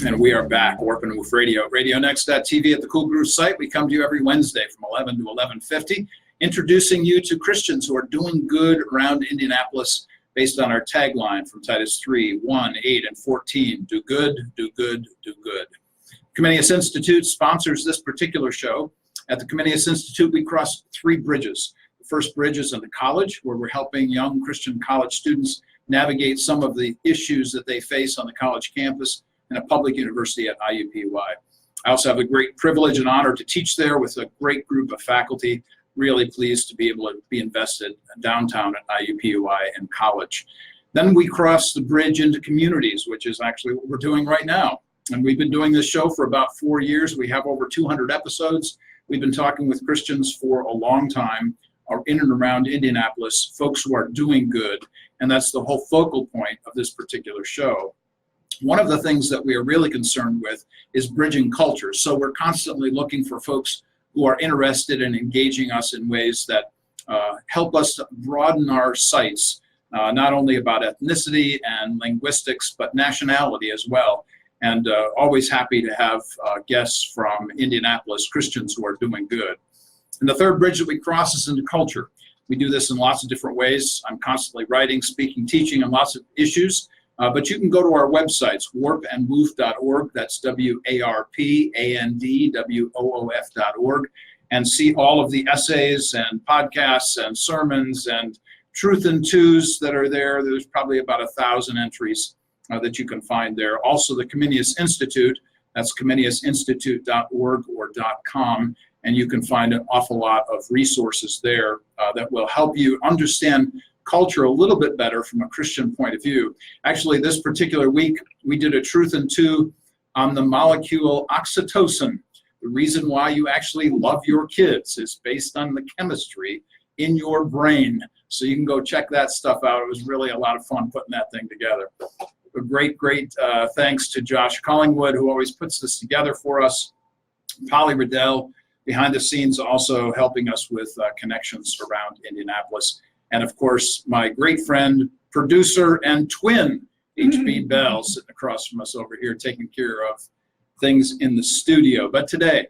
And we are back, Warp and Woof Radio, RadioNext.tv at the Cool Groove site. We come to you every Wednesday from 11 to 11:50, introducing you to Christians who are doing good around Indianapolis based on our tagline from Titus 3, 1, 8, and 14, do good, do good, do good. Comenius Institute sponsors this particular show. At the Comenius Institute, we cross 3 bridges. The first bridge is into college, where we're helping young Christian college students navigate some of the issues that they face on the college campus in a public university at IUPUI. I also have a great privilege and honor to teach there with a great group of faculty. Really pleased to be able to be invested downtown at IUPUI and college. Then we cross the bridge into communities, which is actually what we're doing right now. And we've been doing this show for about 4 years. We have over 200 episodes. We've been talking with Christians for a long time, in and around Indianapolis, folks who are doing good. And that's the whole focal point of this particular show. One of the things that we are really concerned with is bridging cultures. So we're constantly looking for folks who are interested in engaging us in ways that help us to broaden our sights, not only about ethnicity and linguistics, but nationality as well. And always happy to have guests from Indianapolis, Christians who are doing good. And the third bridge that we cross is into culture. We do this in lots of different ways. I'm constantly writing, speaking, teaching on lots of issues. But you can go to our websites, warpandwoof.org, that's WARPANDWOOF.org, and see all of the essays and podcasts and sermons and truth and twos that are there. There's probably about 1,000 entries that you can find there. Also, the Comenius Institute, that's comeniusinstitute.org or .com, and you can find an awful lot of resources there that will help you understand culture a little bit better from a Christian point of view. Actually, this particular week, we did a truth and two on the molecule oxytocin. The reason why you actually love your kids is based on the chemistry in your brain. So you can go check that stuff out. It was really a lot of fun putting that thing together. A great thanks to Josh Collingwood, who always puts this together for us. Polly Riddell, behind the scenes, also helping us with connections around Indianapolis. And of course, my great friend, producer, and twin, H.B. Bell, sitting across from us over here, taking care of things in the studio. But today,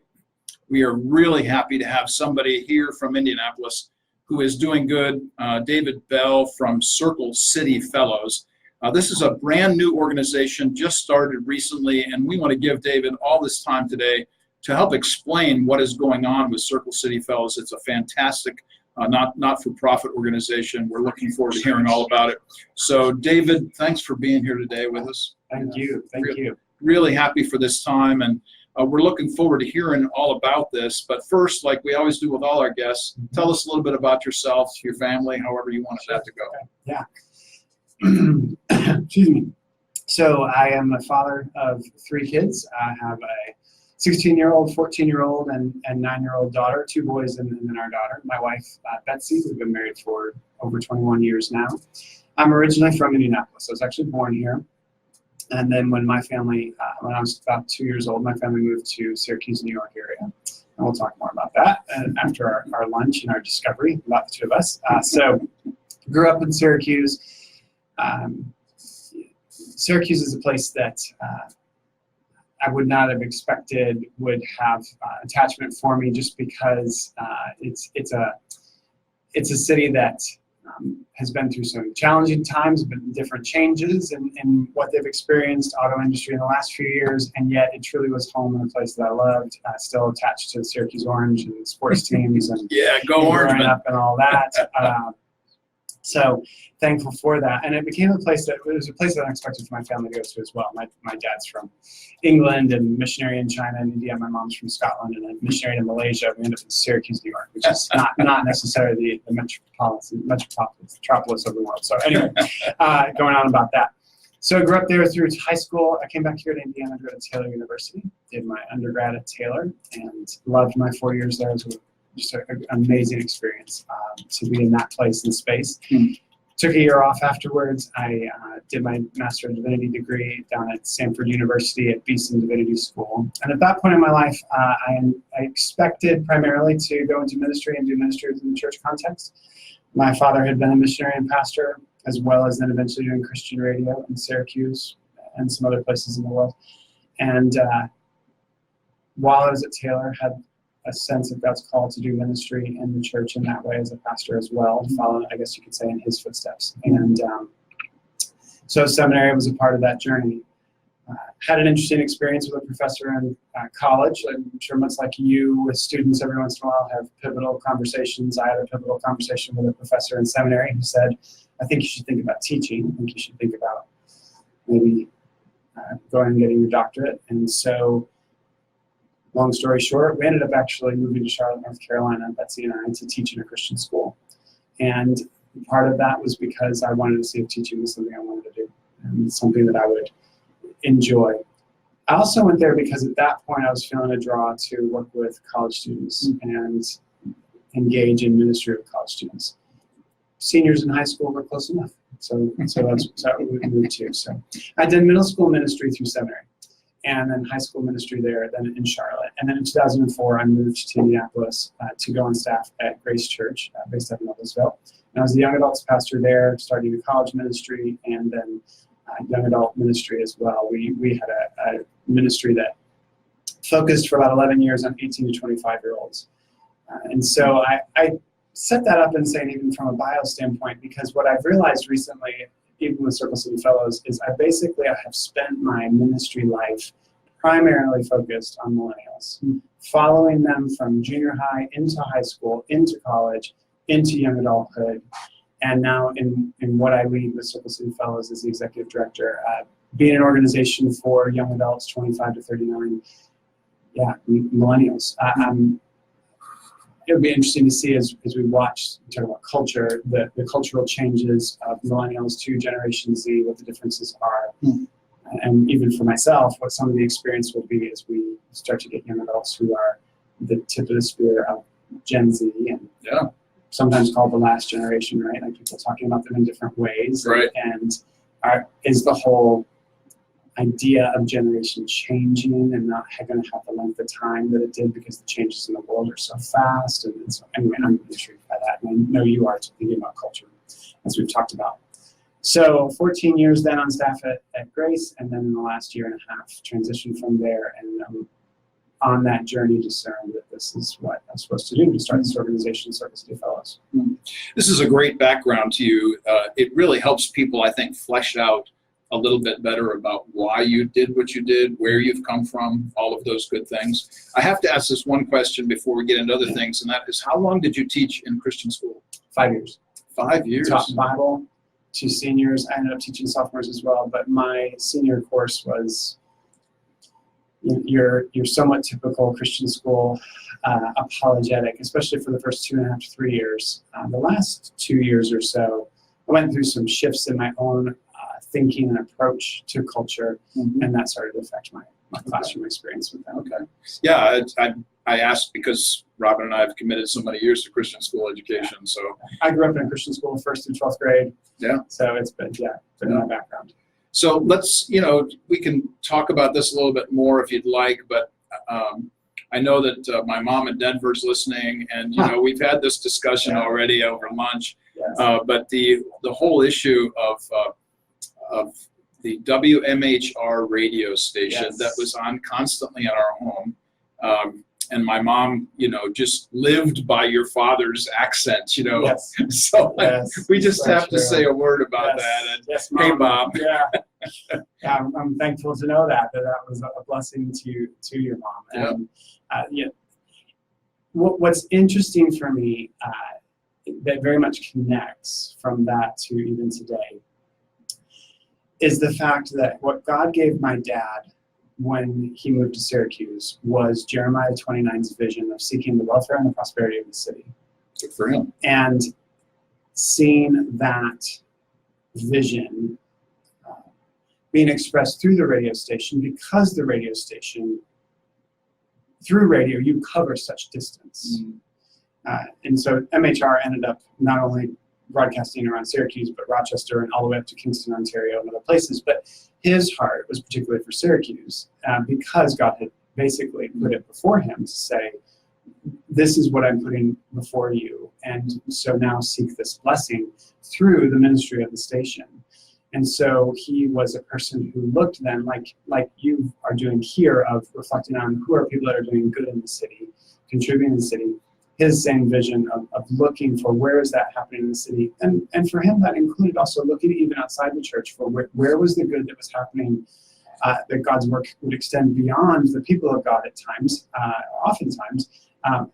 we are really happy to have somebody here from Indianapolis who is doing good, David Bell from Circle City Fellows. This is a brand new organization, just started recently, and we want to give David all this time today to help explain what is going on with Circle City Fellows. It's a fantastic not-for-profit organization. We're looking forward to hearing all about it. So, David, thanks for being here today with us. Thank you. Thank you. Really happy for this time, and we're looking forward to hearing all about this. But first, like we always do with all our guests, tell us a little bit about yourself, your family, however you want that to go. Yeah. Excuse me. So, I am a father of 3 kids. I have a 16-year-old, 14-year-old, and 9-year-old daughter, 2 boys and then our daughter. My wife, Betsy, we've been married for over 21 years now. I'm originally from Indianapolis. I was actually born here. And then when my family, when I was about 2 years old, my family moved to Syracuse, New York area. And we'll talk more about that after our lunch and our discovery about the 2 of us. So grew up in Syracuse. Syracuse is a place that I would not have expected would have attachment for me, just because it's a city that has been through some challenging times, but different changes in what they've experienced, auto industry in the last few years, and yet it truly was home and a place that I loved. Still attached to the Syracuse Orange and sports teams and go Orange, growing up and all that. So thankful for that. And it became a place that I expected for my family to go to as well. My dad's from England and missionary in China and India. My mom's from Scotland and a missionary in Malaysia. We ended up in Syracuse, New York, which is not necessarily the metropolis of the world. So anyway, going on about that. So I grew up there through high school. I came back here to Indiana to go to Taylor University, did my undergrad at Taylor, and loved my 4 years there. It was just an amazing experience to be in that place and space. Took a year off afterwards. I did my Master of Divinity degree down at Samford University at Beeson Divinity School. And at that point in my life, I expected primarily to go into ministry and do ministry within the church context. My father had been a missionary and pastor, as well as then eventually doing Christian radio in Syracuse and some other places in the world. And while I was at Taylor, had a sense of God's call to do ministry in the church in that way as a pastor as well, following, I guess you could say, in his footsteps. And so seminary was a part of that journey. Had an interesting experience with a professor in college. I'm sure much like you, with students every once in a while have pivotal conversations. I had a pivotal conversation with a professor in seminary who said, I think you should think about teaching. I think you should think about maybe going and getting your doctorate. And so, long story short, we ended up actually moving to Charlotte, North Carolina, Betsy and I, to teach in a Christian school. And part of that was because I wanted to see if teaching was something I wanted to do and something that I would enjoy. I also went there because at that point I was feeling a draw to work with college students and engage in ministry with college students. Seniors in high school were close enough, so that's what we moved to. So I did middle school ministry through seminary, and then high school ministry there, then in Charlotte. And then in 2004, I moved to Indianapolis to go on staff at Grace Church, based out of Noblesville. And I was the young adults pastor there, starting a college ministry, and then young adult ministry as well. We had a ministry that focused for about 11 years on 18 to 25-year-olds. And so I set that up and saying, even from a bio standpoint, because what I've realized recently, even with Circle City Fellows, is I have spent my ministry life primarily focused on millennials, following them from junior high into high school, into college, into young adulthood, and now in what I lead with Circle City Fellows as the executive director, being an organization for young adults 25 to 39, millennials. It would be interesting to see as we watch, talk about culture, the cultural changes of millennials to Generation Z, what the differences are. And even for myself, what some of the experience will be as we start to get young adults who are the tip of the spear of Gen Z, and sometimes called the last generation, right? Like people talking about them in different ways. Right. And is the whole idea of generation changing and not going to have the length of time that it did because the changes in the world are so fast. And so anyway, I'm intrigued by that. And I know you are thinking about culture, as we've talked about. So 14 years then on staff at Grace, and then in the last year and a half, transitioned from there, and on that journey discerned that this is what I'm supposed to do, to start this organization, Circle City Fellows. This is a great background to you. It really helps people, I think, flesh out a little bit better about why you did what you did, where you've come from, all of those good things. I have to ask this one question before we get into other things, and that is, how long did you teach in Christian school? 5 years. 5 years? Taught Bible to seniors. I ended up teaching sophomores as well, but my senior course was your somewhat typical Christian school apologetic, especially for the first 2.5 to 3 years. The last 2 years or so, I went through some shifts in my own thinking and approach to culture, and that started to affect my classroom experience with them. Okay. Yeah, I asked because Robin and I have committed so many years to Christian school education. So I grew up in a Christian school, 1st through 12th grade. Yeah. So it's been my background. So let's, we can talk about this a little bit more if you'd like, but I know that my mom in Denver is listening, and we've had this discussion already over lunch. Yes. But the whole issue of the WMHR radio station that was on constantly in our home, and my mom, just lived by your father's accent, Yes. So we just have to say a word about Yes. that. And, Yes, hey, Mom. Yeah. I'm thankful to know that was a blessing to your mom. And what's interesting for me that very much connects from that to even today is the fact that what God gave my dad when he moved to Syracuse was Jeremiah 29's vision of seeking the welfare and the prosperity of the city. Good for him. And seeing that vision being expressed through the radio station, because the radio station, through radio, you cover such distance. And so MHR ended up not only broadcasting around Syracuse, but Rochester and all the way up to Kingston, Ontario, and other places. But his heart was particularly for Syracuse because God had basically put it before him to say, this is what I'm putting before you. And so now seek this blessing through the ministry of the station. And so he was a person who looked then like you are doing here, of reflecting on who are people that are doing good in the city, contributing in the city. His same vision of looking for where is that happening in the city. And for him, that included also looking even outside the church for where was the good that was happening, that God's work would extend beyond the people of God at times, oftentimes.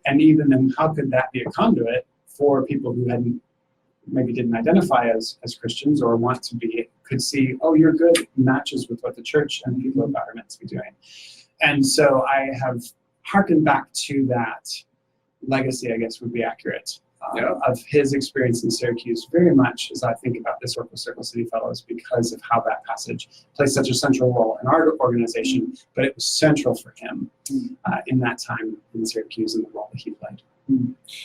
And even then, how could that be a conduit for people who maybe didn't identify as Christians or want to be, could see, oh, your good matches with what the church and people of God are meant to be doing. And so I have hearkened back to that legacy, I guess would be accurate, of his experience in Syracuse, very much as I think about this work with Circle City Fellows, because of how that passage plays such a central role in our organization, but it was central for him in that time in Syracuse and the role that he played.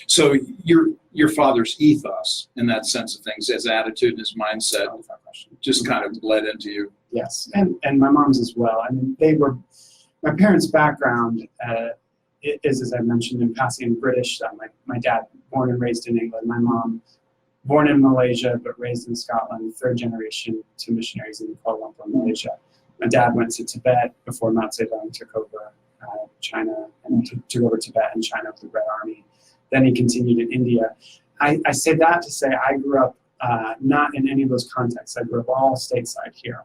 So your father's ethos, in that sense of things, his attitude and his mindset, just kind of bled into you. Yes, and my mom's as well. I mean, my parents' background is, as I mentioned in passing, British. My dad, born and raised in England. My mom, born in Malaysia, but raised in Scotland, third generation to missionaries in Kuala Lumpur, Malaysia. My dad went to Tibet before Mao Zedong took over China, and took over Tibet and China with the Red Army. Then he continued in India. I say that to say I grew up not in any of those contexts. I grew up all stateside here,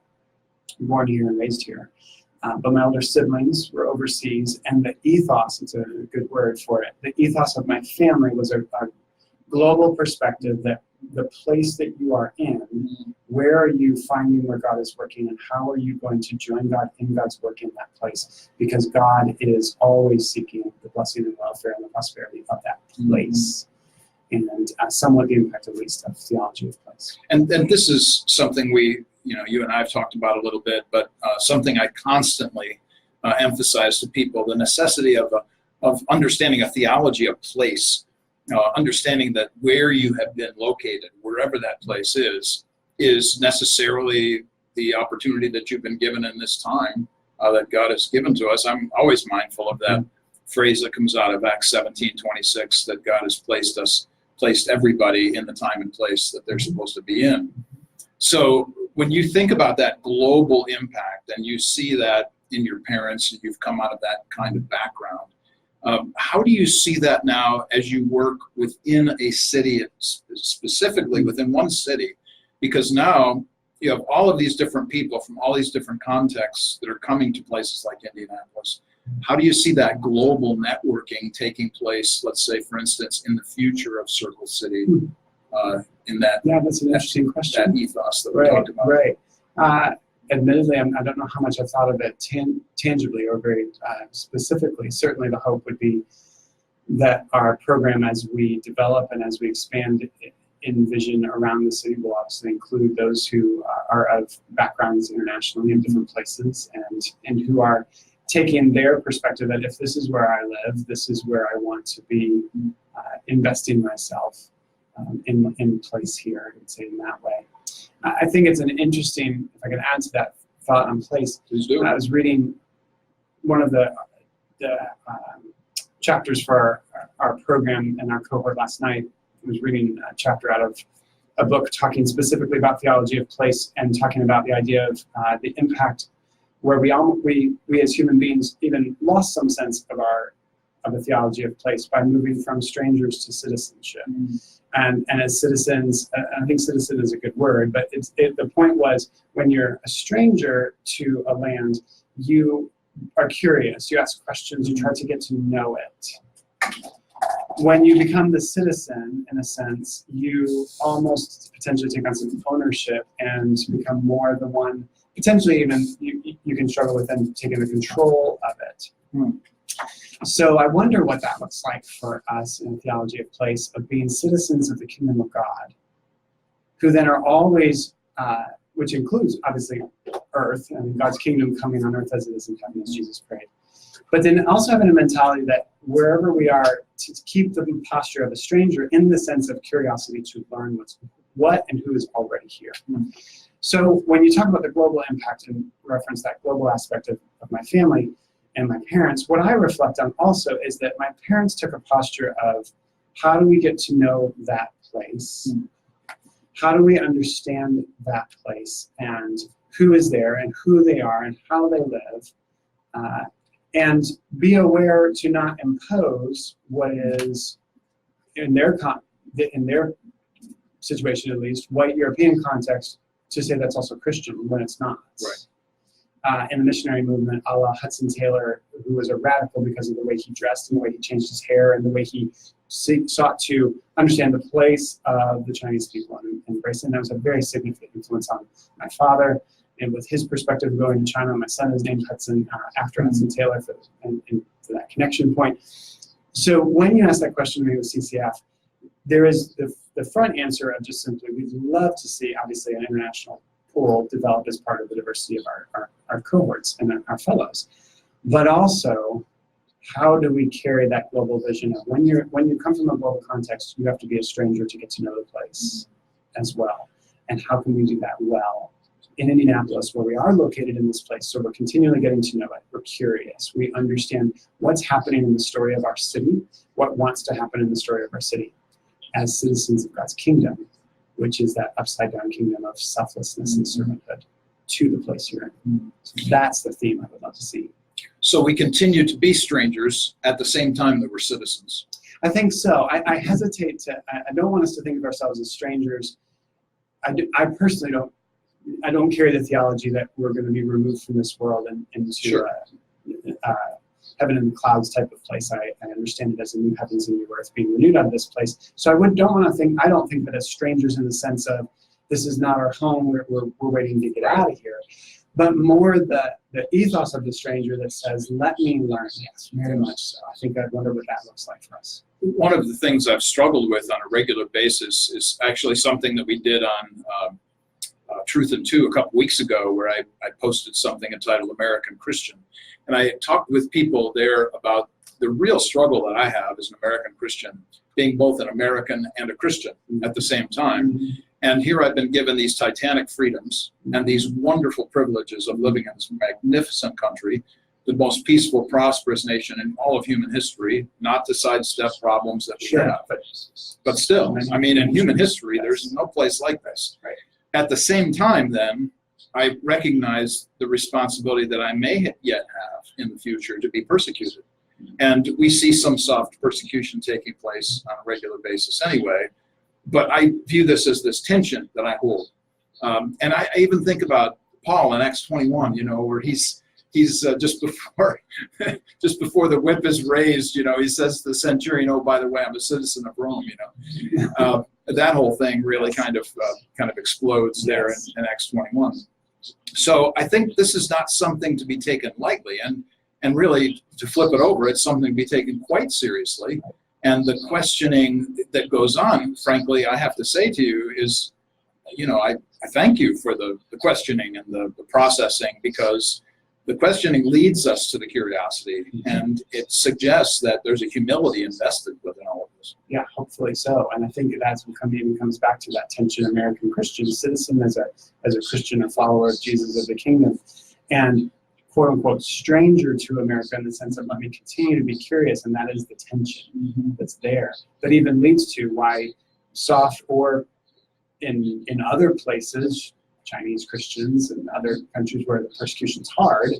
born here and raised here. But my older siblings were overseas, and the ethos, it's a good word for it, the ethos of my family was a global perspective that the place that you are in, where are you finding where God is working, and how are you going to join God in God's work in that place? Because God is always seeking the blessing and welfare and the prosperity of that place. And somewhat the impact, at least, of theology of place. And this is something you and I have talked about a little bit, but something I constantly emphasize to people: the necessity of understanding a theology of place, understanding that where you have been located, wherever that place is necessarily the opportunity that you've been given in this time that God has given to us. I'm always mindful of that phrase that comes out of Acts 17:26, that God has placed everybody in the time and place that they're supposed to be in. So when you think about that global impact, and you see that in your parents, you've come out of that kind of background, how do you see that now as you work within a city, specifically within one city? Because now you have all of these different people from all these different contexts that are coming to places like Indianapolis. How do you see that global networking taking place, let's say, for instance, in the future of Circle City, in that? Yeah, that's an interesting question. That ethos that we talked about. Right. Admittedly, I don't know how much I've thought of it tangibly or very specifically. Certainly the hope would be that our program, as we develop and as we expand in vision around the city, will obviously include those who are of backgrounds internationally in different places, and who are taking their perspective that if this is where I live, this is where I want to be investing myself in place here, I would say, in that way. I think it's an interesting, if I can add to that thought on place. Please do. I was reading one of the chapters for our program and our cohort last night. I was reading a chapter out of a book talking specifically about theology of place, and talking about the idea of the impact where we as human beings even lost some sense of a theology of place by moving from strangers to citizenship. And as citizens, I think citizen is a good word, but the point was, when you're a stranger to a land, you are curious, you ask questions, you try to get to know it. When you become the citizen, in a sense, you almost potentially take on some ownership and become more the one, potentially even you can struggle with then taking the control of it. So I wonder what that looks like for us in theology of place, of being citizens of the kingdom of God, who then are always, which includes obviously earth and God's kingdom coming on earth as it is in heaven, as Jesus prayed. But then also having a mentality that wherever we are, to keep the posture of a stranger in the sense of curiosity to learn what and who is already here. So when you talk about the global impact and reference that global aspect of my family and my parents, what I reflect on also is that my parents took a posture of, how do we get to know that place? how do we understand that place and who is there and who they are and how they live, and be aware to not impose what is in their situation, at least white European context, to say that's also Christian when it's not. Right. In the missionary movement, a la Hudson Taylor, who was a radical because of the way he dressed and the way he changed his hair and the way he sought to understand the place of the Chinese people and embrace it. And that was a very significant influence on my father. And with his perspective going to China, my son is named Hudson after Hudson Taylor for that connection point. So when you ask that question to me with CCF, there is the front answer of just simply, we'd love to see, obviously, an international pool develop as part of the diversity of our cohorts and our fellows. But also, how do we carry that global vision of when you come from a global context, you have to be a stranger to get to know the place as well. And how can we do that well in Indianapolis, where we are located in this place, so we're continually getting to know it. We're curious. We understand what's happening in the story of our city, what wants to happen in the story of our city as citizens of God's kingdom, which is that upside-down kingdom of selflessness and servanthood to the place you're in. So that's the theme I would love to see. So we continue to be strangers at the same time that we're citizens. I think so. I hesitate to, I don't want us to think of ourselves as strangers. I personally don't carry the theology that we're going to be removed from this world and into Sure. Heaven in the clouds type of place. I understand it as a new heavens and new earth being renewed out of this place. So I don't think that as strangers in the sense of this is not our home, we're waiting to get out of here, but more the ethos of the stranger that says, let me learn. Yes, very much so. I think I wonder what that looks like for us. One of the things I've struggled with on a regular basis is actually something that we did on Truth and Two a couple weeks ago, where I posted something entitled American Christian. And I talked with people there about the real struggle that I have as an American Christian, being both an American and a Christian at the same time. And here I've been given these titanic freedoms and these wonderful privileges of living in this magnificent country, the most peaceful, prosperous nation in all of human history, not to sidestep problems that we have. But still, I mean, in human history, there's no place like this. Right. At the same time, then, I recognize the responsibility that I may yet have in the future to be persecuted. And we see some soft persecution taking place on a regular basis anyway. But I view this as this tension that I hold. And I even think about Paul in Acts 21, where he's just before the whip is raised, he says to the centurion, oh, by the way, I'm a citizen of Rome, that whole thing really kind of explodes there in Acts 21. So I think this is not something to be taken lightly, and really, to flip it over, it's something to be taken quite seriously. And the questioning that goes on, frankly, I have to say to you is, I thank you for the questioning and the processing, because the questioning leads us to the curiosity, and it suggests that there's a humility invested within all of this. Yeah, hopefully so. And I think that's what even comes back to that tension: American Christian citizen as a Christian, a follower of Jesus of the kingdom, and quote unquote stranger to America in the sense of let me continue to be curious, and that is the tension that's there. That even leads to why soft or in other places, Chinese Christians and other countries where the persecution's hard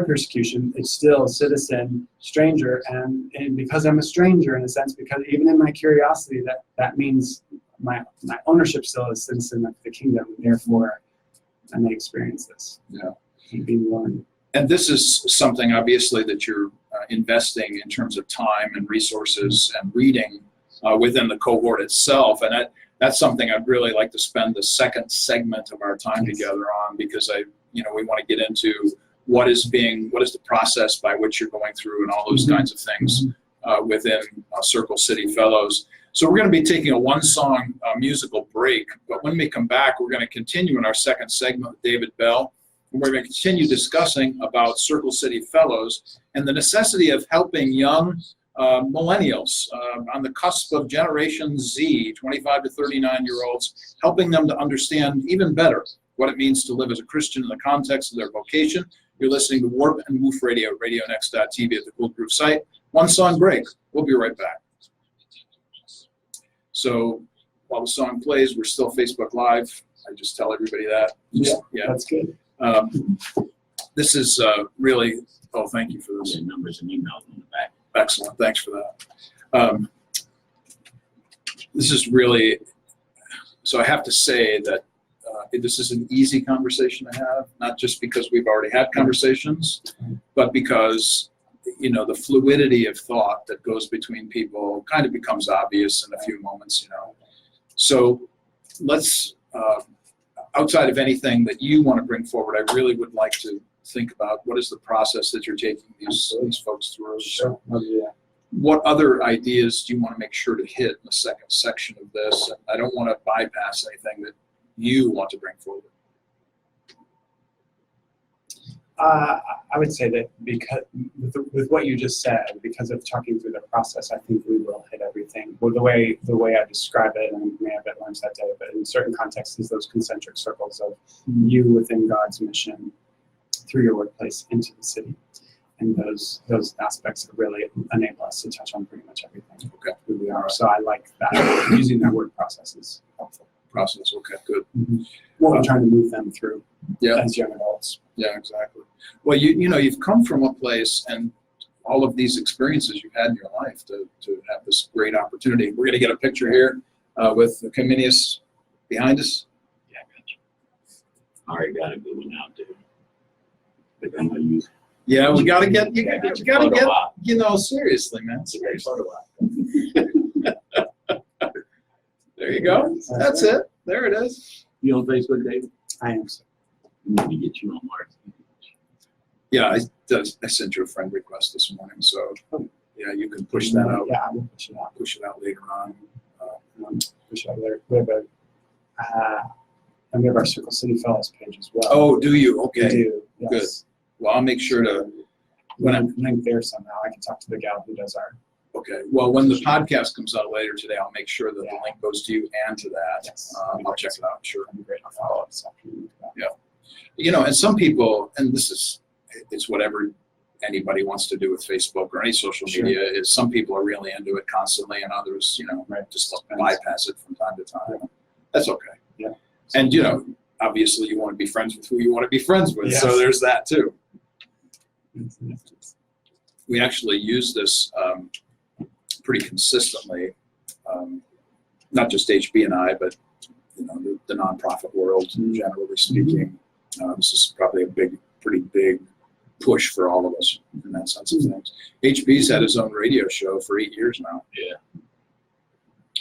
persecution, it's still citizen, stranger, and because I'm a stranger in a sense, because even in my curiosity, that means my ownership still is citizen of the kingdom, and therefore I may experience this. Yeah. Being willing. And this is something obviously that you're investing in terms of time and resources and reading within the cohort itself, and that's something I'd really like to spend the second segment of our time together on, because we want to get into what is the process by which you're going through and all those kinds of things within Circle City Fellows. So we're going to be taking a one-song musical break, but when we come back, we're going to continue in our second segment with David Bell, and we're going to continue discussing about Circle City Fellows and the necessity of helping young millennials on the cusp of Generation Z, 25 to 39-year-olds, helping them to understand even better what it means to live as a Christian in the context of their vocation. You're listening to Warp and Woof Radio, RadioNext.tv at the Cool Groove site. One song break. We'll be right back. So while the song plays, we're still Facebook Live. I just tell everybody that. Yeah, Yeah. that's good. This is really, oh, thank you for this. Their numbers and emails on the back. Excellent, thanks for that. This is really, so I have to say that this is an easy conversation to have, not just because we've already had conversations, but because, you know, the fluidity of thought that goes between people kind of becomes obvious in a few moments, you know. So let's, outside of anything that you want to bring forward, I really would like to think about what is the process that you're taking these folks through. Sure. Oh, yeah. What other ideas do you want to make sure to hit in the second section of this? And I don't want to bypass anything that you want to bring forward. I would say that because with what you just said, because of talking through the process, I think we will hit everything. Well, the way I describe it, and we may have at lunch that day, but in certain contexts, is those concentric circles of you within God's mission through your workplace into the city, and those aspects that really enable us to touch on pretty much everything. Okay. Who we are. So I like that. Using that word process is helpful. Process, okay, good. What we're trying to move them through as young adults. Yeah, exactly. Well, you know, you've come from a place and all of these experiences you've had in your life to have this great opportunity. We're going to get a picture here with Comenius behind us. Yeah, I got you. I already got a good one out there. But I'm gonna use. Yeah, we got to get, you got to get, op. you know, seriously, man. Great Seriously. photo op. There you go. That's it. There it is. You on Facebook, David? I am. Let me get you on Mark. Yeah, I sent you a friend request this morning, so yeah, you can push that out. Yeah, I will push it out. Push it out later on. Push it out there. We have and we have our Circle City Fellows page as well. Oh, do you? We Okay. do. Yes. Well, I'll make sure to. When I'm linked there somehow, I can talk to the gal who does our. Okay. Well, when the podcast comes out later today, I'll make sure that the Yeah. link goes to you and to that. Yes. I'll check it out. Sure. That'd be great. I'll follow up this afternoon. You know, and some people, and it's whatever anybody wants to do with Facebook or any social Sure. media, is some people are really into it constantly and others, you know, Right. just bypass it from time to time. Yeah. That's okay. Yeah. And, you know, obviously you want to be friends with who you want to be friends with. Yes. So there's that too. Yes. We actually use this pretty consistently, not just HB and I, but you know the nonprofit world, generally speaking. This is probably a pretty big push for all of us in that sense of things. HB's had his own radio show for 8 years now. Yeah.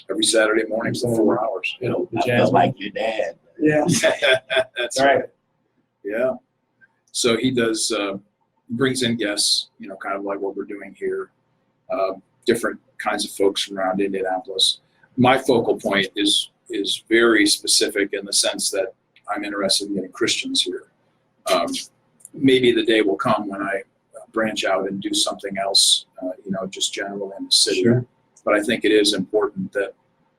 Every Saturday morning for 4 hours. You know, The I jazz felt like your dad. Yeah. That's Right. Yeah. So he does, brings in guests, you know, kind of like what we're doing here, different kinds of folks from around Indianapolis. My focal point is very specific in the sense that I'm interested in getting Christians here. Maybe the day will come when I branch out and do something else, you know, just general in the city. Sure. But I think it is important that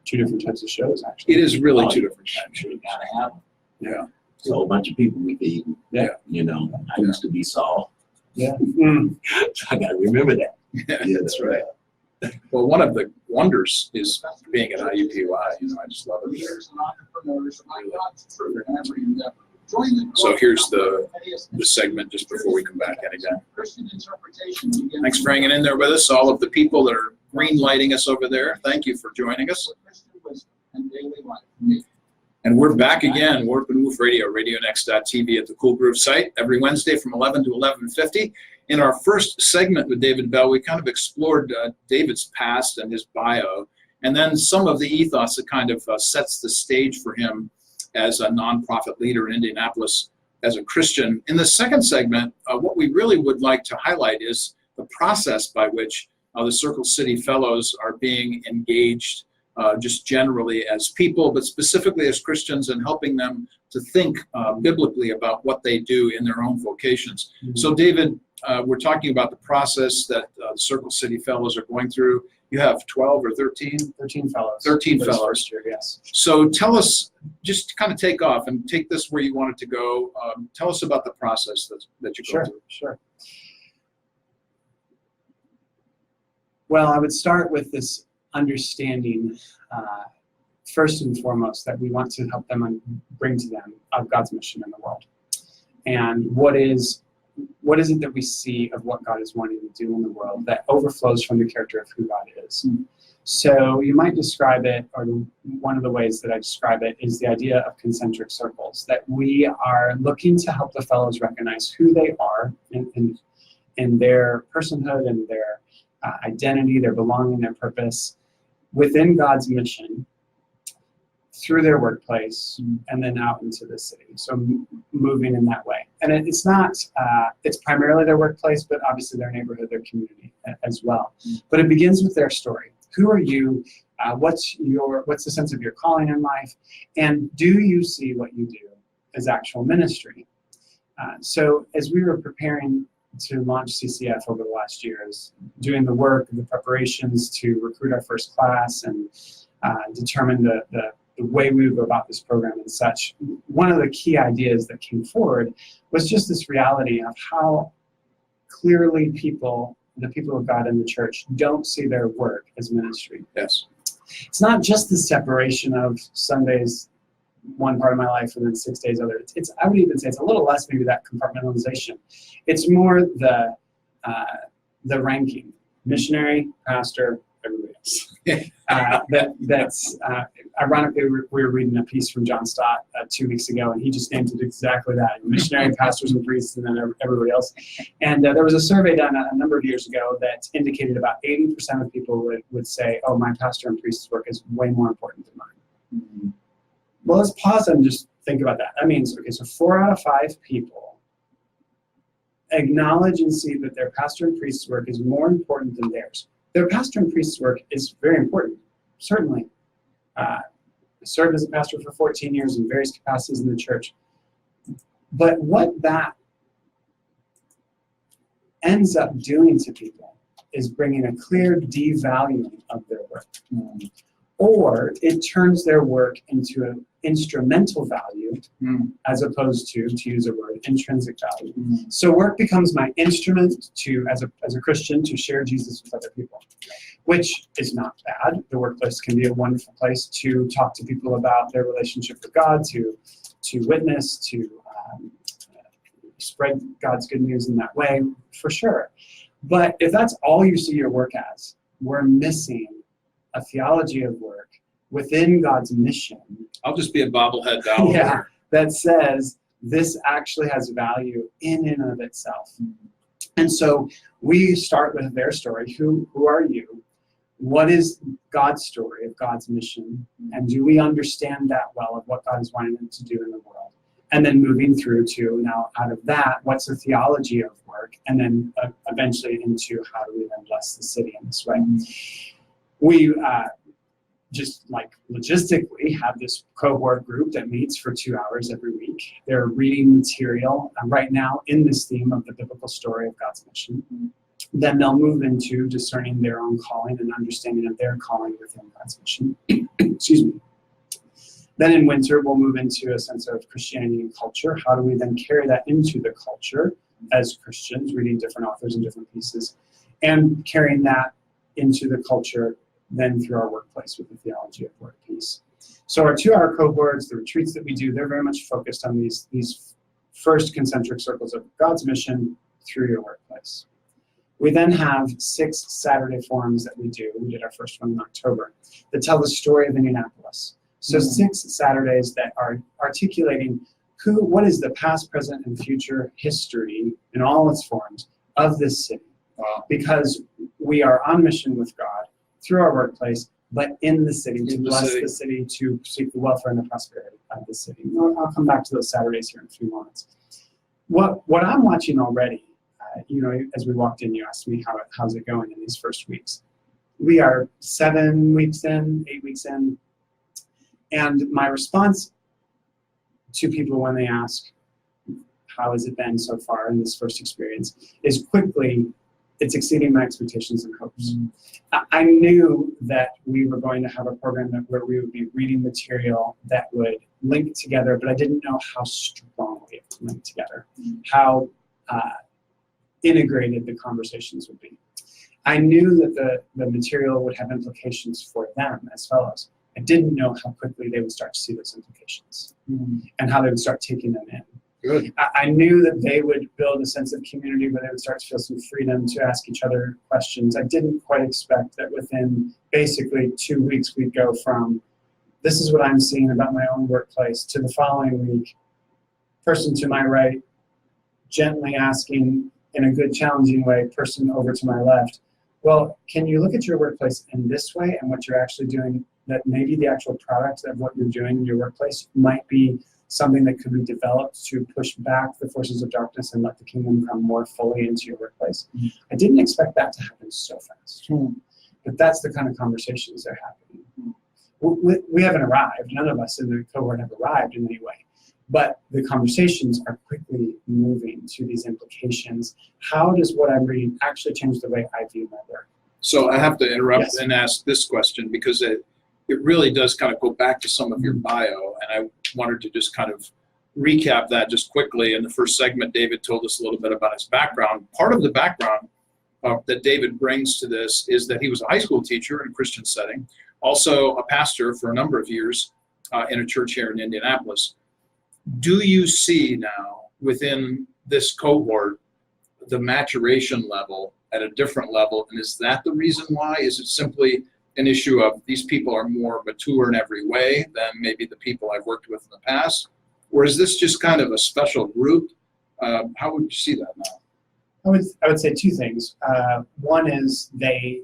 2 different types of shows, actually. it is really Oh, 2 different times. You gotta have them. Yeah. So a whole bunch of people we feed. Yeah. You know, I used to be Saul. Yeah. So I gotta remember that. Yeah, that's right. Well, one of the wonders is being at IUPUI. You know, I just love it there. So here's the segment just before we come back in again. Thanks for hanging in there with us. All of the people that are green lighting us over there, thank you for joining us. And we're back again, Warp and Woof Radio, RadioNext.tv at the Cool Groove site every Wednesday from 11 to 11:50. In our first segment with David Bell, we kind of explored David's past and his bio, and then some of the ethos that kind of sets the stage for him as a nonprofit leader in Indianapolis as a Christian. In the second segment, what we really would like to highlight is the process by which the Circle City Fellows are being engaged just generally as people, but specifically as Christians, and helping them to think biblically about what they do in their own vocations. Mhm. So David, we're talking about the process that the Circle City Fellows are going through. You have 12 or 13? 13 fellows. 13 For this fellows. first year, yes. So tell us, just kind of take off and take this where you want it to go. Tell us about the process that you go Sure, through. sure. Well, I would start with this understanding first and foremost, that we want to help them and bring to them of God's mission in the world. And what is it that we see of what God is wanting to do in the world that overflows from the character of who God is? So you might describe it, or one of the ways that I describe it is the idea of concentric circles, that we are looking to help the fellows recognize who they are in their personhood and their identity, their belonging, their purpose within God's mission through their workplace and then out into the city. So moving in that way. And it's not, it's primarily their workplace, but obviously their neighborhood, their community as well. But it begins with their story. Who are you? What's the sense of your calling in life? And do you see what you do as actual ministry? So as we were preparing to launch CCF over the last years, doing the work, the preparations to recruit our first class and determine the way we would go about this program and such, one of the key ideas that came forward was just this reality of how clearly the people of God in the church don't see their work as ministry. Yes. It's not just the separation of Sundays, one part of my life, and then 6 days other. I would even say it's a little less maybe that compartmentalization. It's more the ranking: missionary, pastor, everybody else. That's ironically, we were reading a piece from John Stott 2 weeks ago, and he just named it exactly that: missionary, pastors, and priests, and then everybody else. And there was a survey done a number of years ago that indicated about 80% of people would say, "Oh, my pastor and priest's work is way more important than mine." Mm-hmm. Well, let's pause and just think about that. That means, okay, so 4 out of 5 people acknowledge and see that their pastor and priest's work is more important than theirs. Their pastor and priest's work is very important, certainly. I served as a pastor for 14 years in various capacities in the church. But what that ends up doing to people is bringing a clear devaluing of their work. Or it turns their work into an instrumental value as opposed to use a word, intrinsic value. So work becomes my instrument as a Christian to share Jesus with other people, which is not bad. The workplace can be a wonderful place to talk to people about their relationship with God, to witness, to spread God's good news in that way, for sure. But if that's all you see your work as, we're missing a theology of work within God's mission. I'll just be a bobblehead doll. Yeah, that says this actually has value in and of itself. And so we start with their story. Who are you? What is God's story of God's mission? And do we understand that well of what God is wanting them to do in the world? And then moving through to, now out of that, what's the theology of work? And then eventually into how do we then bless the city in this way? We just like logistically have this cohort group that meets for 2 hours every week. They're reading material right now in this theme of the biblical story of God's mission. Then they'll move into discerning their own calling and understanding of their calling within God's mission. Excuse me. Then in winter, we'll move into a sense of Christianity and culture. How do we then carry that into the culture as Christians, reading different authors and different pieces, and carrying that into the culture then through our workplace with the theology of work piece. So our 2-hour cohorts, the retreats that we do, they're very much focused on these first concentric circles of God's mission through your workplace. We then have 6 Saturday forums that we do. We did our first one in October that tell the story of Indianapolis. So 6 Saturdays that are articulating what is the past, present, and future history in all its forms of this city. Because we are on mission with God through our workplace, but in the city, to bless the city, to seek the welfare and the prosperity of the city. I'll come back to those Saturdays here in a few moments. What I'm watching already, as we walked in, you asked me how's it going in these first weeks. We are 7 weeks in, 8 weeks in, and my response to people when they ask, how has it been so far in this first experience, is quickly, it's exceeding my expectations and hopes. I knew that we were going to have a program where we would be reading material that would link together, but I didn't know how strongly it would link together, how integrated the conversations would be. I knew that the material would have implications for them as fellows, I didn't know how quickly they would start to see those implications and how they would start taking them in. Good. I knew that they would build a sense of community where they would start to feel some freedom to ask each other questions. I didn't quite expect that within basically 2 weeks we'd go from this is what I'm seeing about my own workplace to the following week, person to my right, gently asking in a good challenging way, person over to my left, well, can you look at your workplace in this way and what you're actually doing, that maybe the actual product of what you're doing in your workplace might be something that could be developed to push back the forces of darkness and let the kingdom come more fully into your workplace. I didn't expect that to happen so fast. But that's the kind of conversations that are happening. We haven't arrived. None of us in the cohort have arrived in any way. But the conversations are quickly moving to these implications. How does what I'm reading actually change the way I view my work? So I have to interrupt Yes. and ask this question because it really does kind of go back to some of your bio, and I wanted to just kind of recap that just quickly. In the first segment, David told us a little bit about his background. Part of the background that David brings to this is that he was a high school teacher in a Christian setting, also a pastor for a number of years in a church here in Indianapolis. Do you see now within this cohort the maturation level at a different level, and is that the reason why? Is it simply an issue of these people are more mature in every way than maybe the people I've worked with in the past? Or is this just kind of a special group? How would you see that now? I would say two things. One is they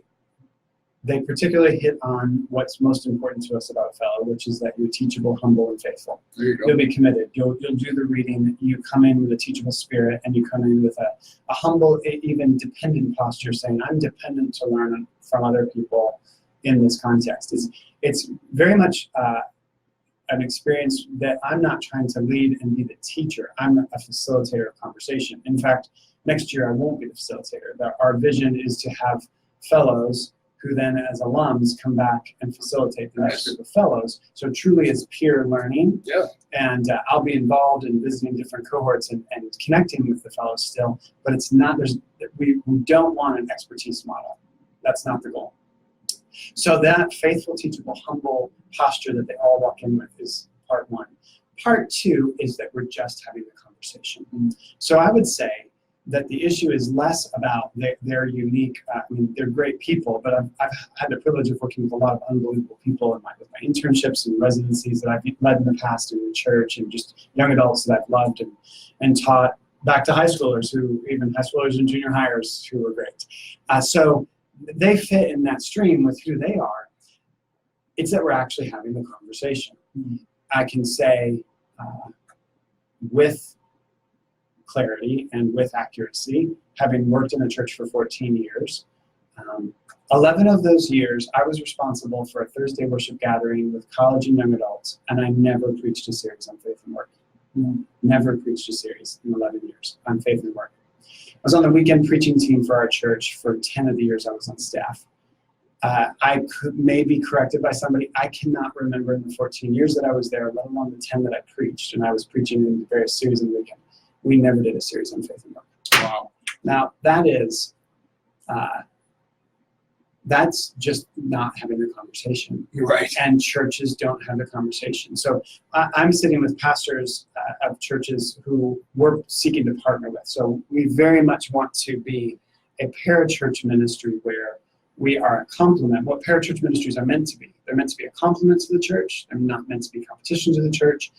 particularly hit on what's most important to us about a fellow, which is that you're teachable, humble, and faithful. There you go. You'll be committed. You'll do the reading. You come in with a teachable spirit, and you come in with a humble, even dependent posture, saying, I'm dependent to learn from other people in this context. It's very much an experience that I'm not trying to lead and be the teacher. I'm a facilitator of conversation. In fact, next year I won't be the facilitator. Our vision is to have fellows who then as alums come back and facilitate the next group of fellows. So truly it's peer learning. Yeah. And I'll be involved in visiting different cohorts and connecting with the fellows still, but it's not, we don't want an expertise model. That's not the goal. So that faithful, teachable, humble posture that they all walk in with is part one. Part two is that we're just having the conversation. So I would say that the issue is less about their unique, they're great people, but I've had the privilege of working with a lot of unbelievable people with my internships and residencies that I've led in the past in the church, and just young adults that I've loved and taught back to high schoolers, even high schoolers and junior hires who were great. So they fit in that stream with who they are. It's that we're actually having the conversation. I can say with clarity and with accuracy, having worked in a church for 14 years, 11 of those years I was responsible for a Thursday worship gathering with college and young adults, and I never preached a series on faith and work. Never preached a series in 11 years on faith and work. I was on the weekend preaching team for our church for 10 of the years I was on staff. I may be corrected by somebody. I cannot remember in the 14 years that I was there, let alone the 10 that I preached, and I was preaching in various series on the weekend. We never did a series on faith and work. Wow. Now, that is, that's just not having the conversation. Right. And churches don't have the conversation. So I'm sitting with pastors of churches who we're seeking to partner with. So we very much want to be a parachurch ministry where we are a complement. What parachurch ministries are meant to be. They're meant to be a complement to the church. They're not meant to be competition to the church,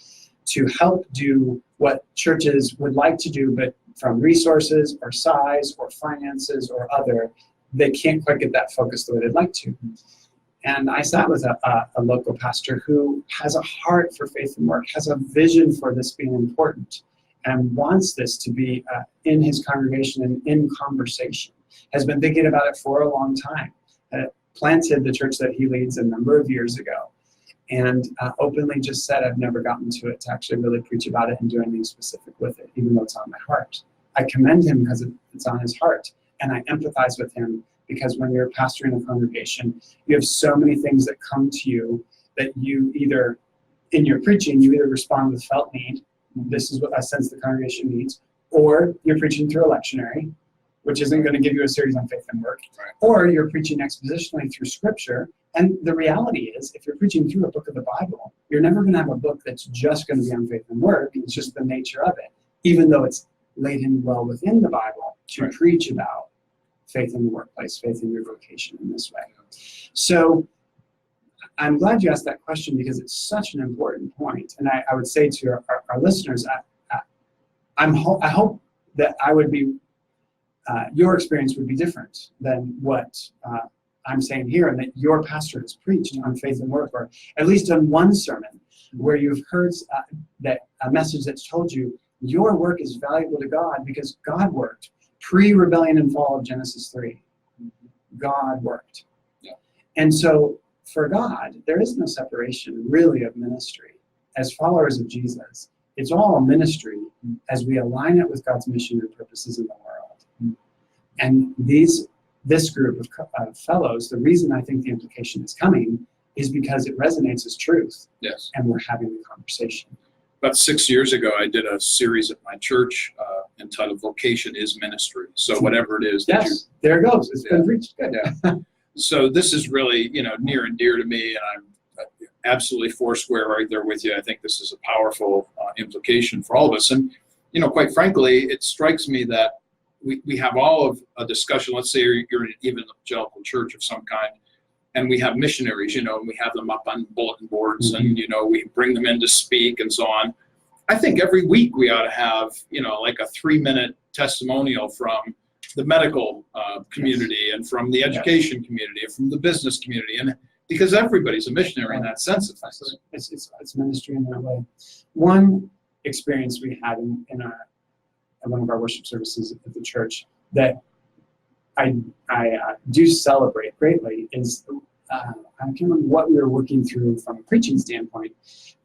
to help do what churches would like to do, but from resources or size or finances or other, they can't quite get that focus the way they'd like to. And I sat with a local pastor who has a heart for faith and work, has a vision for this being important, and wants this to be in his congregation and in conversation, has been thinking about it for a long time, planted the church that he leads a number of years ago, and openly just said, I've never gotten to it to actually really preach about it and do anything specific with it, even though it's on my heart. I commend him because it's on his heart, and I empathize with him because when you're pastoring a congregation, you have so many things that come to you that you either, in your preaching, you either respond with felt need, this is what I sense the congregation needs, or you're preaching through a lectionary, which isn't going to give you a series on faith and work, Right. or you're preaching expositionally through scripture, And the reality is, if you're preaching through a book of the Bible, you're never going to have a book that's just going to be on faith and work. It's just the nature of it, even though it's laid in well within the Bible to Right. preach about faith in the workplace, faith in your vocation in this way. So I'm glad you asked that question because it's such an important point. And I would say to our listeners, I hope that I would be, your experience would be different than what I'm saying here, and that your pastor has preached on faith and work, or at least on one sermon where you've heard that a message that's told you your work is valuable to God because God worked. Pre-rebellion and fall of Genesis 3, God worked. Yeah. And so for God, there is no separation really of ministry. As followers of Jesus, it's all ministry as we align it with God's mission and purposes in the world. And this group of fellows, the reason I think the implication is coming is because it resonates as truth. Yes. And we're having the conversation. About 6 years ago, I did a series at my church entitled Vocation is Ministry. So whatever it is that Yes, there it goes. It's been preached. Good. Yeah. So this is really, near and dear to me, and I'm absolutely foursquare right there with you. I think this is a powerful implication for all of us. And, quite frankly, it strikes me that we have all of a discussion. Let's say you're in an evangelical church of some kind, and we have missionaries, and we have them up on bulletin boards, and, we bring them in to speak and so on. I think every week we ought to have, like a 3-minute testimonial from the medical community and from the education community and from the business community, and because everybody's a missionary in that sense of things. It's ministry in that way. One experience we had in one of our worship services at the church that I do celebrate greatly is I can't remember what we were working through from a preaching standpoint,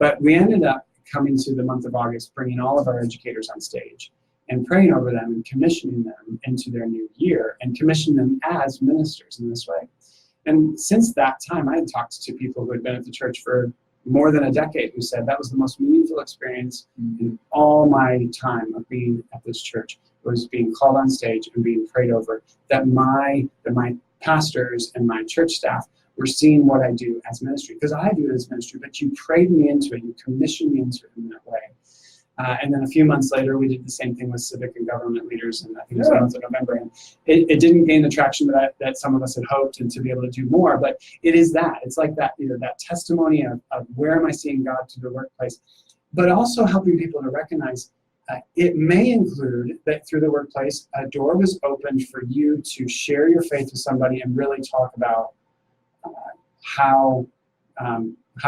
but we ended up coming to the month of August, bringing all of our educators on stage and praying over them and commissioning them into their new year and commissioning them as ministers in this way. And since that time, I had talked to people who had been at the church for more than a decade who said that was the most meaningful experience in all my time of being at this church, was being called on stage and being prayed over, that my pastors and my church staff were seeing what I do as ministry, because I do it as ministry, but you prayed me into it, you commissioned me into it in that way. And then a few months later, we did the same thing with civic and government leaders, and I think it was the month of November. And it didn't gain the traction that some of us had hoped, and to be able to do more. But it is that. It's like that, that testimony of where am I seeing God to the workplace, but also helping people to recognize it may include that through the workplace, a door was opened for you to share your faith with somebody and really talk about how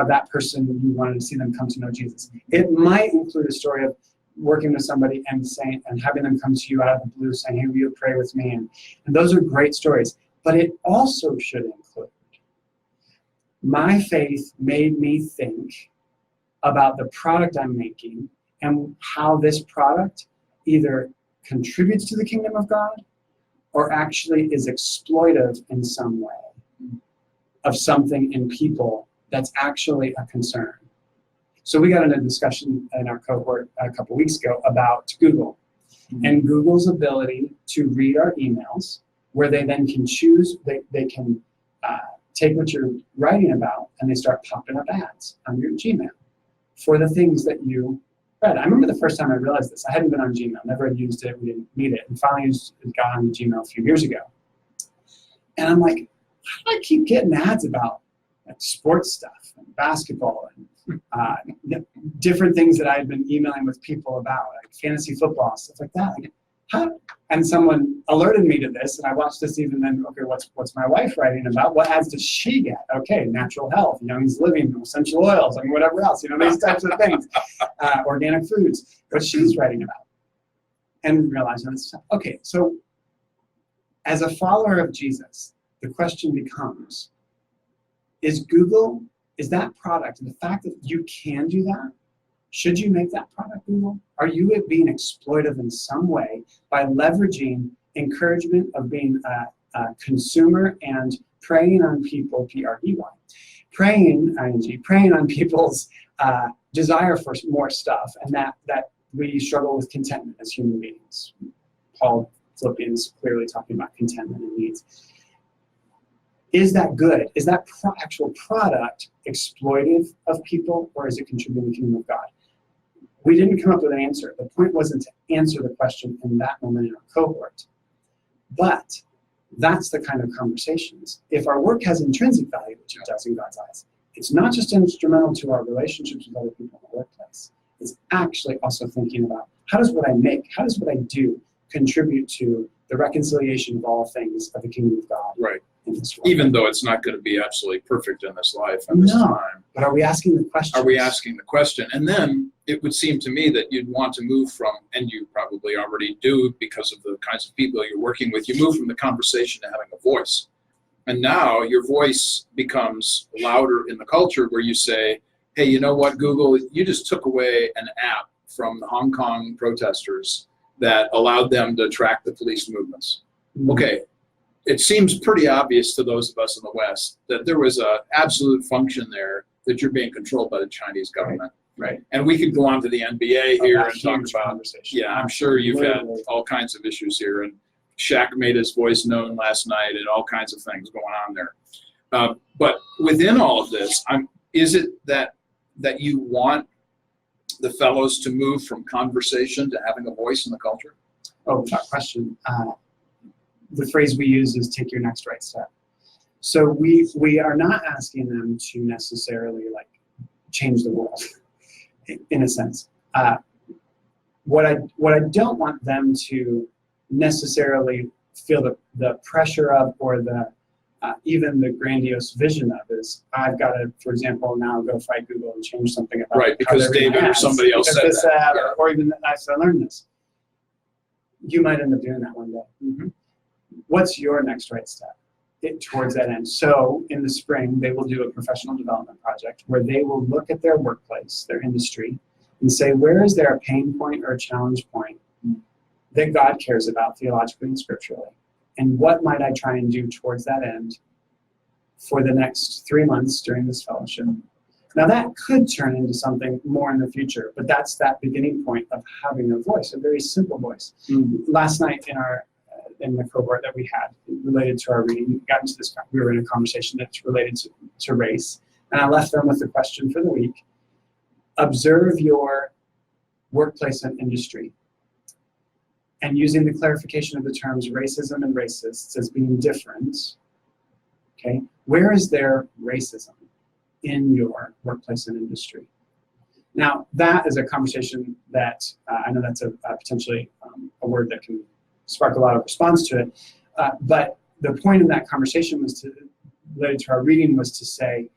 that person, you wanted to see them come to know Jesus. It might include a story of working with somebody and having them come to you out of the blue saying, hey, will you pray with me? And those are great stories. But it also should include, my faith made me think about the product I'm making and how this product either contributes to the kingdom of God or actually is exploitive in some way of something in people that's actually a concern. So we got in a discussion in our cohort a couple weeks ago about Google and Google's ability to read our emails, where they then can choose, they can take what you're writing about and they start popping up ads on your Gmail for the things that you read. I remember the first time I realized this. I hadn't been on Gmail, never had used it, we didn't need it, and finally got on Gmail a few years ago. And I'm like, how do I keep getting ads about sports stuff and basketball and different things that I had been emailing with people about, like fantasy football, stuff like that? Like, how? And someone alerted me to this, and I watched this even then. Okay, what's my wife writing about? What ads does she get? Okay, natural health, Young's Living, essential oils, whatever else, these types of things, organic foods. What she's writing about, and realizing this. Okay, so as a follower of Jesus, the question becomes: is Google, is that product, and the fact that you can do that, should you make that product Google? Are you being exploitive in some way by leveraging encouragement of being a consumer and preying on people, P-R-E-Y, preying on people's desire for more stuff, and that we struggle with contentment as human beings. Paul, Philippians, clearly talking about contentment and needs. is that good? Is that actual product exploitive of people, or is it contributing to the kingdom of God? We didn't come up with an answer. The point wasn't to answer the question in that moment in our cohort. But that's the kind of conversations. If our work has intrinsic value, which it does in God's eyes, it's not just instrumental to our relationships with other people in the workplace. It's actually also thinking about, how does what I make, how does what I do contribute to the reconciliation of all things of the kingdom of God? Right. In this world? Even though it's not going to be absolutely perfect in this life and this No. time. But are we asking the question? Are we asking the question? And then it would seem to me that you'd want to move from, and you probably already do because of the kinds of people you're working with, you move from the conversation to having a voice. And now your voice becomes louder in the culture where you say, hey, you know what, Google, you just took away an app from the Hong Kong protesters that allowed them to track the police movements. Okay, it seems pretty obvious to those of us in the West that there was an absolute function there that you're being controlled by the Chinese government. Right. And we could go on to the NBA here and talk huge about, conversation. yeah, I'm sure you've had Literally. all kinds of issues here. And Shaq made his voice known last night and all kinds of things going on there. But within all of this, is it that you want the fellows to move from conversation to having a voice in the culture? Oh, without question. The phrase we use is take your next right step. So we are not asking them to necessarily like change the world, in a sense. What I don't want them to necessarily feel the pressure of, or the even the grandiose vision of, is I've got to, for example, now go fight Google and change something about Right, how because they're reading David or ads, somebody else because said this that. ad, Yeah. or even I learned this. You might end up doing that one day. Mm-hmm. What's your next right step towards that end? So in the spring, they will do a professional development project where they will look at their workplace, their industry, and say, where is there a pain point or a challenge point that God cares about theologically and scripturally? And what might I try and do towards that end for the next 3 months during this fellowship? Now that could turn into something more in the future, but that's that beginning point of having a voice, a very simple voice. Last night in the cohort that we had related to our reading, we were in a conversation that's related to race, and I left them with the question for the week: observe your workplace and industry, and using the clarification of the terms racism and racists as being different, okay, where is there racism in your workplace and industry? Now, that is a conversation that I know that's a potentially a word that can spark a lot of response to it. But the point of that conversation was related to our reading, was to say,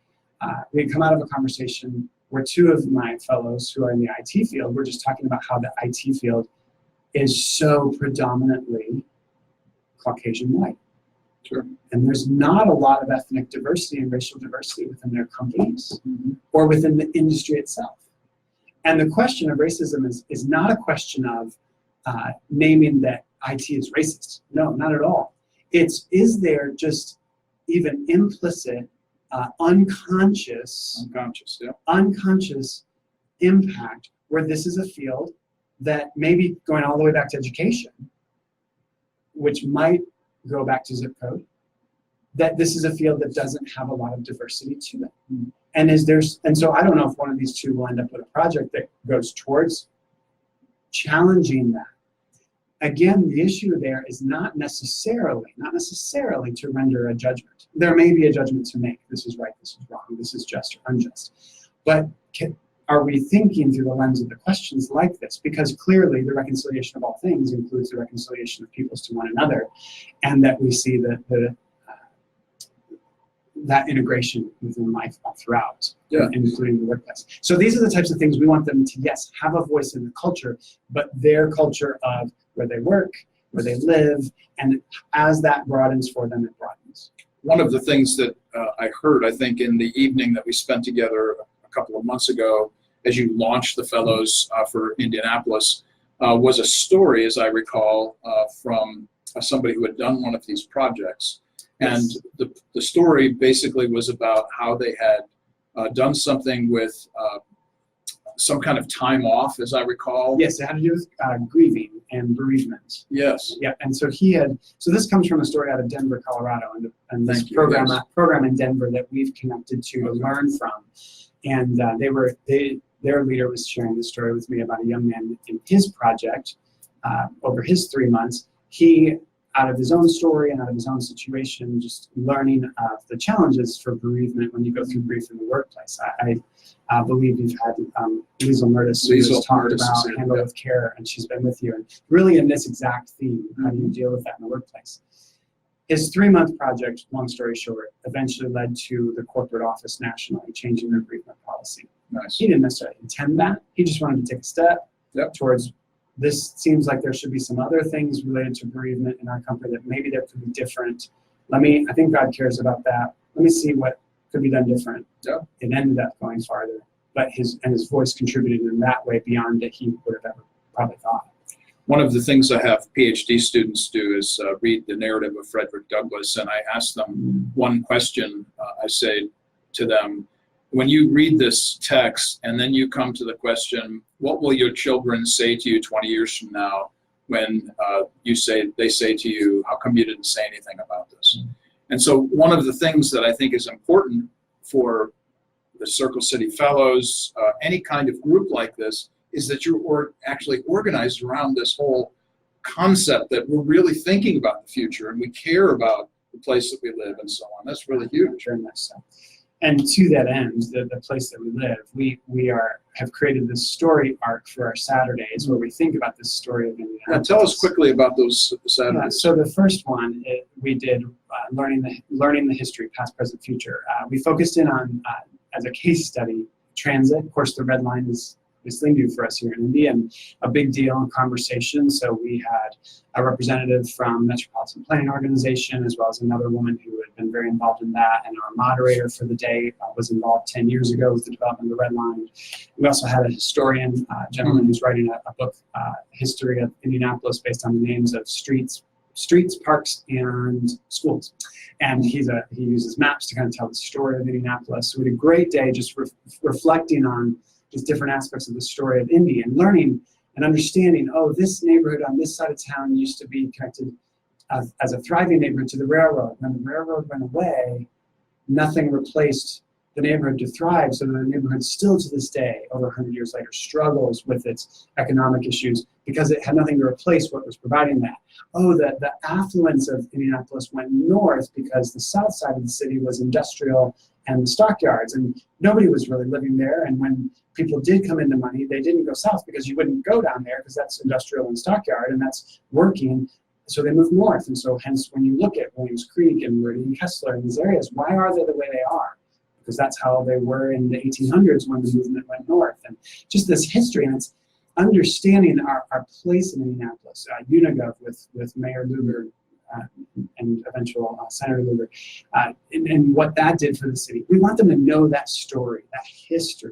we had come out of a conversation where two of my fellows who are in the IT field were just talking about how the IT field is so predominantly Caucasian white. Sure. And there's not a lot of ethnic diversity and racial diversity within their companies or within the industry itself. And the question of racism is not a question of naming that IT is racist. No, not at all. Is there just even implicit, unconscious impact where this is a field that maybe going all the way back to education, which might go back to zip code, that this is a field that doesn't have a lot of diversity to it. And so I don't know if one of these two will end up with a project that goes towards challenging that. Again, the issue there is not necessarily to render a judgment. There may be a judgment to make. This is right, this is wrong, this is just or unjust. But are we thinking through the lens of the questions like this? Because clearly the reconciliation of all things includes the reconciliation of peoples to one another, and that we see that integration within life all throughout, including the workplace. So these are the types of things we want them to, yes, have a voice in the culture, but their culture of where they work, where they live, and as that broadens for them, it broadens. One of the things that I heard, I think, in the evening that we spent together a couple of months ago, as you launched the fellows for Indianapolis, was a story, as I recall, from somebody who had done one of these projects. And the story basically was about how they had done something with some kind of time off, as I recall. Yes, it had to do with grieving and bereavement. Yes. Yeah, and so so this comes from a story out of Denver, Colorado, and this Thank you, program, yes. program in Denver that we've connected to learn from. And their leader was sharing this story with me about a young man in his project over his 3 months. He, out of his own story and out of his own situation, just learning of the challenges for bereavement when you go through grief in the workplace. I believe you've had Liesl Mertis, who has talked about Handle with Care, and she's been with you. And really in this exact theme, how do you deal with that in the workplace? His 3-month project, long story short, eventually led to the corporate office nationally changing their bereavement policy. Nice. He didn't necessarily intend that. He just wanted to take a step towards this. Seems like there should be some other things related to bereavement in our company that maybe there could be different. I think God cares about that. Let me see what could be done different. Yeah. It ended up going farther, but his voice contributed in that way beyond that he would have ever probably thought. One of the things I have PhD students do is read the narrative of Frederick Douglass, and I ask them one question. I say to them, when you read this text and then you come to the question, what will your children say to you 20 years from now when they say to you, how come you didn't say anything about this? And so one of the things that I think is important for the Circle City Fellows, any kind of group like this, is that you're actually organized around this whole concept that we're really thinking about the future and we care about the place that we live and so on. That's really huge. Very much so. And to that end, the place that we live, we have created this story arc for our Saturdays where we think about this story of Indianapolis. Now tell us quickly about those Saturdays. Yeah, so the first one we did learning the history, past, present, future. We focused in on as a case study transit. Of course, the red line is new for us here in Indy and a big deal in conversation. So we had a representative from Metropolitan Planning Organization, as well as another woman who had been very involved in that. And our moderator for the day was involved 10 years ago with the development of the Red Line. We also had a historian, gentleman who's writing a book, History of Indianapolis, based on the names of streets, parks, and schools. And he uses maps to kind of tell the story of Indianapolis. So we had a great day just reflecting on just different aspects of the story of Indy and learning and understanding, this neighborhood on this side of town used to be connected as a thriving neighborhood to the railroad. When the railroad went away, nothing replaced the neighborhood to thrive. So the neighborhood still to this day, over 100 years later, struggles with its economic issues because it had nothing to replace what was providing that. The affluence of Indianapolis went north because the south side of the city was industrial and the stockyards, and nobody was really living there. And when people did come into money, they didn't go south because you wouldn't go down there because that's industrial and stockyard and that's working. So they moved north. And so hence when you look at Williams Creek and Meridian Kessler and these areas, why are they the way they are? Because that's how they were in the 1800s when the movement went north. And just this history, and it's understanding our place in Indianapolis, Unigov with Mayor Lugar and eventual Senator Lugar, and what that did for the city. We want them to know that story, that history.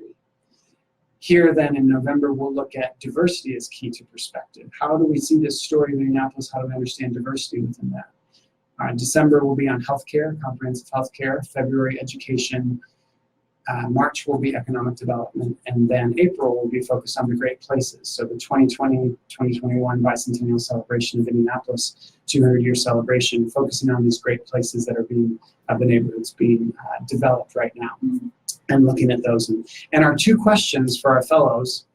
Here then in November, we'll look at diversity as key to perspective. How do we see this story of Indianapolis? How do we understand diversity within that? December will be on healthcare, comprehensive healthcare. February, education. March will be economic development. And then April will be focused on the great places. So the 2020-2021 bicentennial celebration of Indianapolis, 200-year celebration, focusing on these great places that are being, the neighborhoods being developed right now. And looking at those. And our two questions for our fellows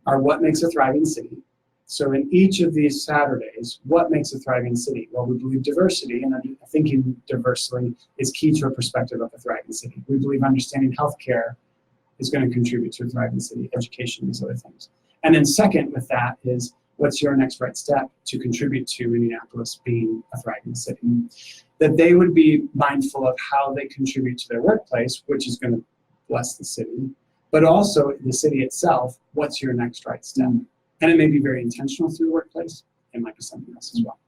are, what makes a thriving city? So in each of these Saturdays, what makes a thriving city? Well, we believe diversity, and thinking diversely is key to a perspective of a thriving city. We believe understanding healthcare is going to contribute to a thriving city, education, these other things. And then second with that is, what's your next right step to contribute to Indianapolis being a thriving city? That they would be mindful of how they contribute to their workplace, which is going to bless the city, but also the city itself, what's your next right step? And it may be very intentional through the workplace. It might be something else as well.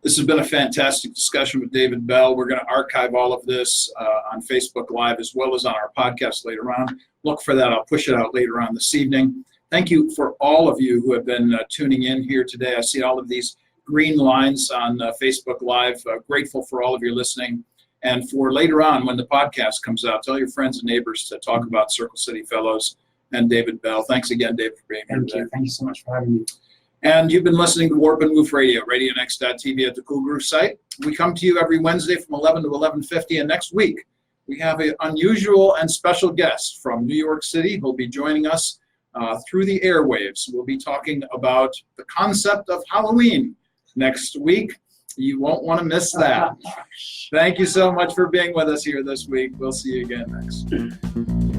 This has been a fantastic discussion with David Bell. We're going to archive all of this on Facebook Live as well as on our podcast later on. Look for that. I'll push it out later on this evening. Thank you for all of you who have been tuning in here today. I see all of these green lines on Facebook Live. Grateful for all of you listening. And for later on when the podcast comes out, tell your friends and neighbors to talk about Circle City Fellows and David Bell. Thanks again, David, for being here today. Thank you so much for having me. And you've been listening to Warp and Woof Radio, RadioNext.tv at the Cool Groove site. We come to you every Wednesday from 11 to 11:50, and next week we have an unusual and special guest from New York City who'll be joining us through the airwaves. We'll be talking about the concept of Halloween next week. You won't want to miss that. Thank you so much for being with us here this week. We'll see you again next.